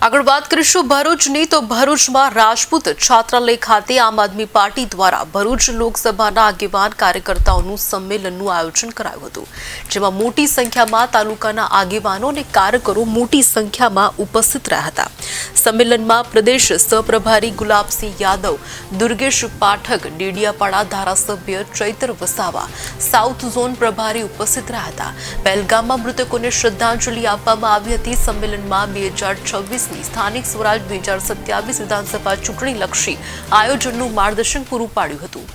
આગળ વાત કરીશું ભરૂચની તો ભરૂચમાં રાજપૂત છાત્રાલય ખાતે આમ આદમી પાર્ટી દ્વારા ભરૂચ લોકસભાના આગેવાન કાર્યકર્તાઓનું સંમેલનનું આયોજન કરાયું હતું, જેમાં મોટી સંખ્યામાં તાલુકાના આગેવાનો અને કાર્યકરો મોટી સંખ્યામાં ઉપસ્થિત રહ્યા હતા। સંમેલનમાં પ્રદેશ સહપ્રભારી ગુલાબસિંહ યાદવ, દુર્ગેશ પાઠક, ડેડિયાપાડા ધારાસભ્ય ચૈતર વસાવા, સાઉથ ઝોન પ્રભારી ઉપસ્થિત રહ્યા હતા। પહેલગામમાં મૃતકોને શ્રદ્ધાંજલિ આપવામાં આવી હતી। સંમેલનમાં 2026 સ્થાનિક સ્વરાજ 2027 વિધાનસભા ચૂંટણી લક્ષી આયોજનનું માર્ગદર્શન પૂરું પાડ્યું હતું।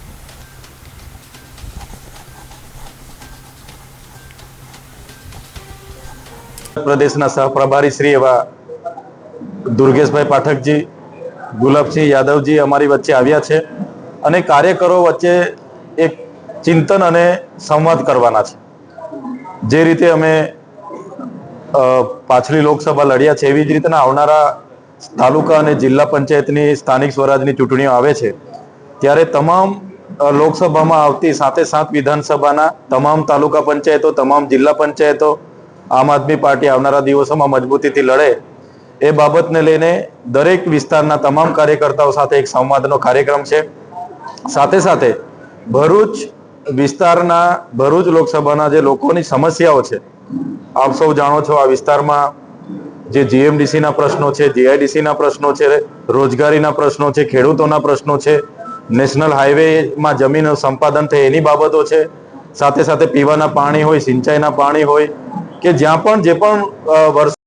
પ્રદેશના સહપ્રભારી શ્રી એવા દુર્ગેશભાઈ પાઠકજી, ગુલાબસિંહ યાદવજી અમારી વચ્ચે આવ્યા છે અને કાર્યકરો વચ્ચે એક ચિંતન અને સંવાદ કરવાના છે। જે રીતે અમે પાછલી લોકસભા લડ્યા છે એવી જ રીતના આવનારા તાલુકા અને જિલ્લા પંચાયતની સ્થાનિક સ્વરાજની ચૂંટણીઓ આવે છે ત્યારે તમામ લોકસભામાં આવતી સાથે વિધાનસભાના તમામ તાલુકા પંચાયતો, તમામ જિલ્લા પંચાયતો આમ આદમી પાર્ટી આવનારા દિવસોમાં મજબૂતીથી લડે એ બાબતને લઈને દરેક વિસ્તારના તમામ કાર્યકર્તાઓ સાથે એક સંવાદનો કાર્યક્રમ છે। સાથે ભરૂચ વિસ્તારના, ભરૂચ લોકસભાના જે લોકોની સમસ્યાઓ છે, આપ સૌ જાણો છો આ વિસ્તારમાં જે જીએમડીસીના પ્રશ્નો છે, જીઆઈડીસીના પ્રશ્નો છે, રોજગારીના પ્રશ્નો છે, ખેડૂતોના પ્રશ્નો છે, નેશનલ હાઈવેમાં જમીન સંપાદન થાય એની બાબતો છે, સાથે પીવાના પાણી હોય, સિંચાઈના પાણી હોય કે જ્યાં પણ જે પણ વર્ષ